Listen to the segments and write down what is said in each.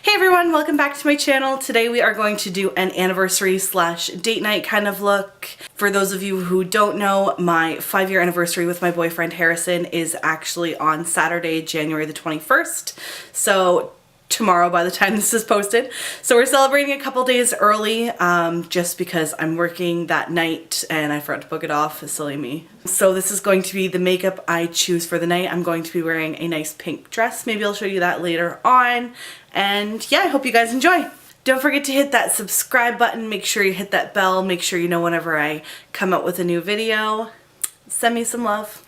Hey everyone, welcome back to my channel. Today we are going to do an anniversary slash date night kind of look. For those of you who don't know, my 5-year anniversary with my boyfriend Harrison is actually on Saturday, January the 21st. So tomorrow by the time this is posted. So we're celebrating a couple days early just because I'm working that night and I forgot to book it off. Silly me. So this is going to be the makeup I choose for the night. I'm going to be wearing a nice pink dress. Maybe I'll show you that later on. And yeah, I hope you guys enjoy. Don't forget to hit that subscribe button. Make sure you hit that bell. Make sure you know whenever I come out with a new video. Send me some love.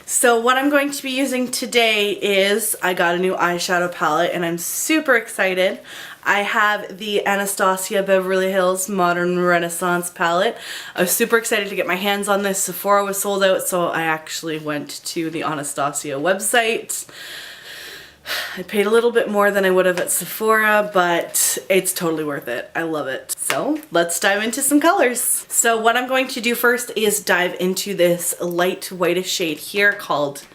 So what I'm going to be using today is, I got a new eyeshadow palette and I'm super excited. I have the Anastasia Beverly Hills Modern Renaissance palette. I was super excited to get my hands on this. Sephora was sold out, so I actually went to the Anastasia website. I paid a little bit more than I would have at Sephora, but it's totally worth it. I love it. So let's dive into some colors. So what I'm going to do first is dive into this light whitish shade here called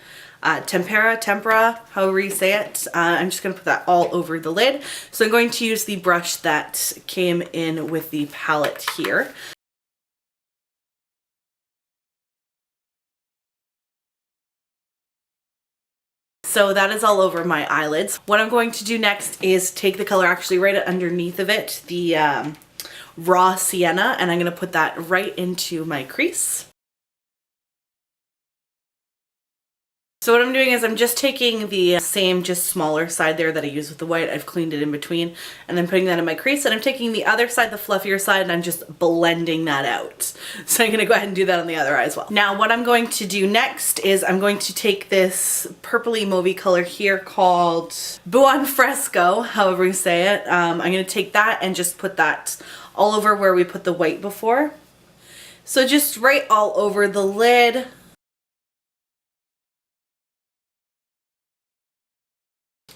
Tempera, however you say it. I'm just going to put that all over the lid. So I'm going to use the brush that came in with the palette here. So that is all over my eyelids. What I'm going to do next is take the color actually right underneath of it, the raw sienna, and I'm going to put that right into my crease. So what I'm doing is I'm just taking the same, just smaller side there that I used with the white. I've cleaned it in between and then putting that in my crease, and I'm taking the other side, the fluffier side, and I'm just blending that out. So I'm going to go ahead and do that on the other eye as well. Now what I'm going to do next is I'm going to take this purpley mauvey color here called Buon Fresco, however you say it. I'm going to take that and just put that all over where we put the white before. So just right all over the lid.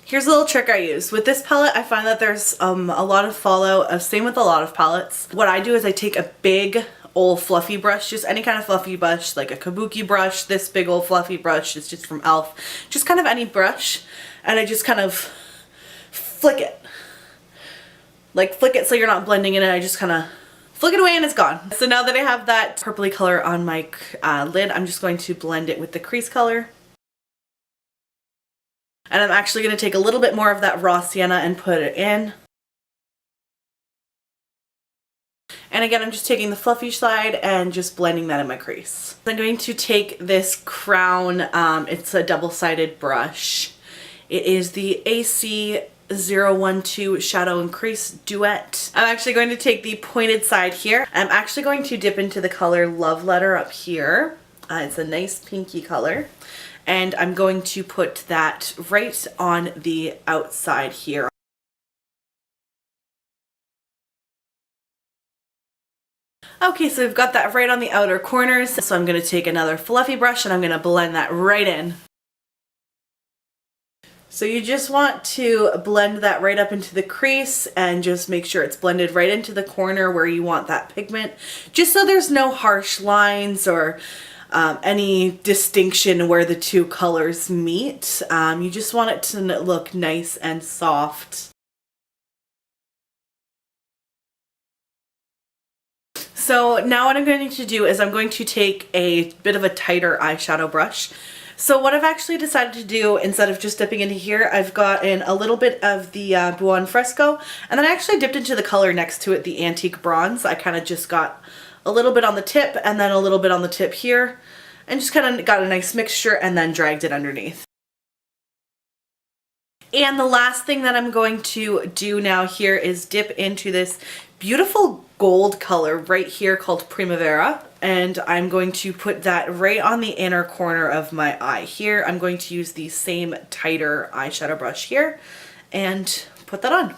Here's a little trick I use. With this palette, I find that there's a lot of fallout, same with a lot of palettes. What I do is I take a big old fluffy brush, just any kind of fluffy brush, like a kabuki brush. This big old fluffy brush is just from e.l.f. Just kind of any brush, and I just kind of flick it. Like flick it so you're not blending in it, I just kind of flick it away and it's gone. So now that I have that purpley color on my lid, I'm just going to blend it with the crease color. And I'm actually going to take a little bit more of that raw sienna and put it in. And again, I'm just taking the fluffy side and just blending that in my crease. I'm going to take this Crown, it's a double-sided brush. It is the AC012 Shadow and Crease Duet. I'm actually going to take the pointed side here. I'm actually going to dip into the color Love Letter up here. It's a nice pinky color. And I'm going to put that right on the outside here. Okay, so we've got that right on the outer corners. So I'm going to take another fluffy brush and I'm going to blend that right in. So you just want to blend that right up into the crease and just make sure it's blended right into the corner where you want that pigment. Just so there's no harsh lines or any distinction where the two colors meet. You just want it to look nice and soft. So now what I'm going to do is I'm going to take a bit of a tighter eyeshadow brush. So what I've actually decided to do, instead of just dipping into here, I've got in a little bit of the Buon Fresco, and then I actually dipped into the color next to it, the Antique Bronze. I kind of just got a little bit on the tip and then a little bit on the tip here, and just kind of got a nice mixture and then dragged it underneath. And the last thing that I'm going to do now here is dip into this beautiful gold color right here called Primavera, and I'm going to put that right on the inner corner of my eye here. I'm going to use the same tighter eyeshadow brush here and put that on.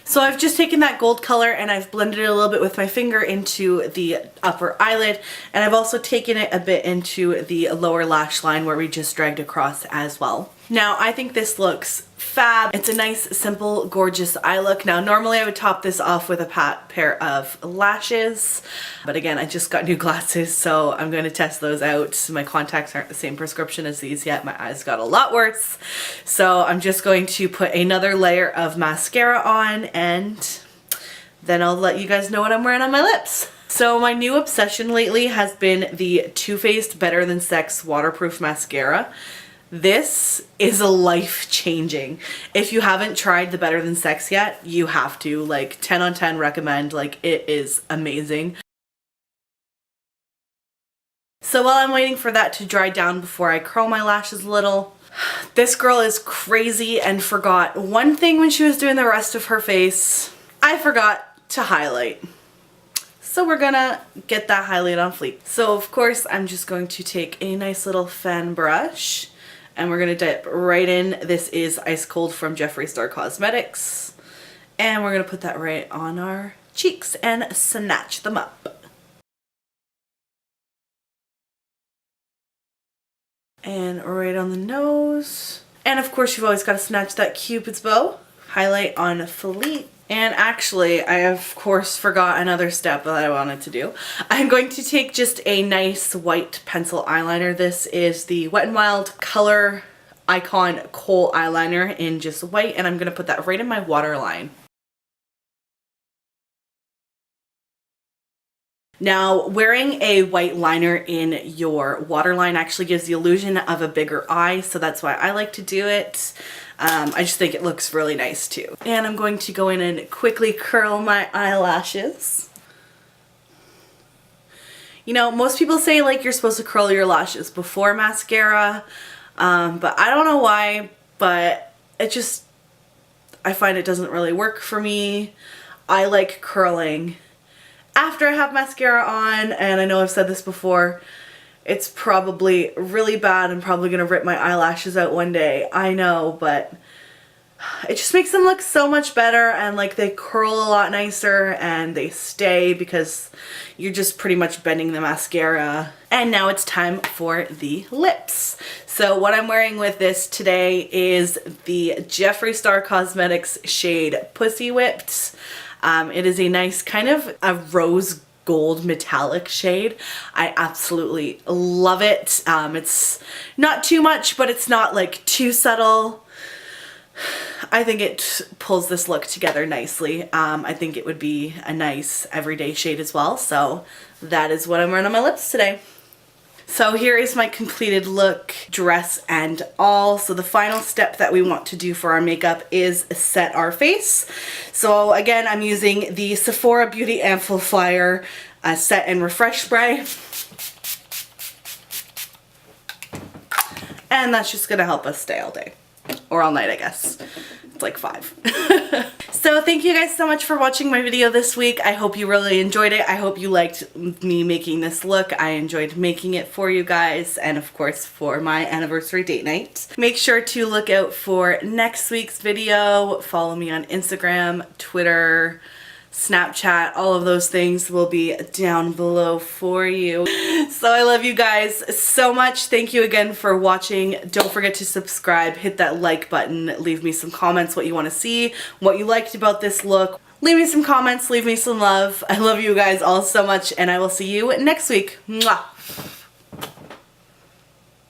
So I've just taken that gold color and I've blended it a little bit with my finger into the upper eyelid, and I've also taken it a bit into the lower lash line where we just dragged across as well. Now I think this looks fab. It's a nice, simple, gorgeous eye look. Now normally I would top this off with a pair of lashes, but again I just got new glasses, so I'm going to test those out. My contacts aren't the same prescription as these yet. My eyes got a lot worse, so I'm just going to put another layer of mascara on, and then I'll let you guys know what I'm wearing on my lips. So my new obsession lately has been the Too Faced Better Than Sex Waterproof Mascara. This is life-changing. If you haven't tried the Better Than Sex yet, you have to. Like, 10 on 10 recommend. Like, it is amazing. So while I'm waiting for that to dry down before I curl my lashes a little, this girl is crazy and forgot one thing when she was doing the rest of her face. I forgot to highlight. So we're gonna get that highlight on fleek. So of course I'm just going to take a nice little fan brush and we're gonna dip right in. This is Ice Cold from Jeffree Star Cosmetics. And we're gonna put that right on our cheeks and snatch them up. And right on the nose. And of course you've always gotta snatch that Cupid's bow. Highlight on fleek. And actually, I of course forgot another step that I wanted to do. I'm going to take just a nice white pencil eyeliner. This is the Wet n Wild Color Icon Kohl eyeliner in just white, and I'm going to put that right in my waterline. Now, wearing a white liner in your waterline actually gives the illusion of a bigger eye, so that's why I like to do it. I just think it looks really nice too. And I'm going to go in and quickly curl my eyelashes. You know, most people say like you're supposed to curl your lashes before mascara, but I don't know why, but I find it doesn't really work for me. I like curling after I have mascara on, and I know I've said this before, it's probably really bad. I'm probably gonna rip my eyelashes out one day. I know, but it just makes them look so much better, and like they curl a lot nicer and they stay because you're just pretty much bending the mascara. And now it's time for the lips. So what I'm wearing with this today is the Jeffree Star Cosmetics shade Pussy Whipped. It is a nice kind of a rose gold metallic shade. I absolutely love it. It's not too much, but it's not like too subtle. I think it pulls this look together nicely. I think it would be a nice everyday shade as well. So that is what I'm wearing on my lips today. So here is my completed look, dress and all. So the final step that we want to do for our makeup is set our face. So again, I'm using the Sephora Beauty Amplifier Set and Refresh Spray. And that's just gonna help us stay all day. Or all night, I guess. It's like 5. So thank you guys so much for watching my video this week. I hope you really enjoyed it. I hope you liked me making this look. I enjoyed making it for you guys, and of course for my anniversary date night. Make sure to look out for next week's video. Follow me on Instagram, Twitter, Snapchat, all of those things will be down below for you. So I love you guys so much. Thank you again for watching. Don't forget to subscribe, hit that like button, leave me some comments what you want to see, what you liked about this look. Leave me some comments, leave me some love. I love you guys all so much, and I will see you next week. Mwah!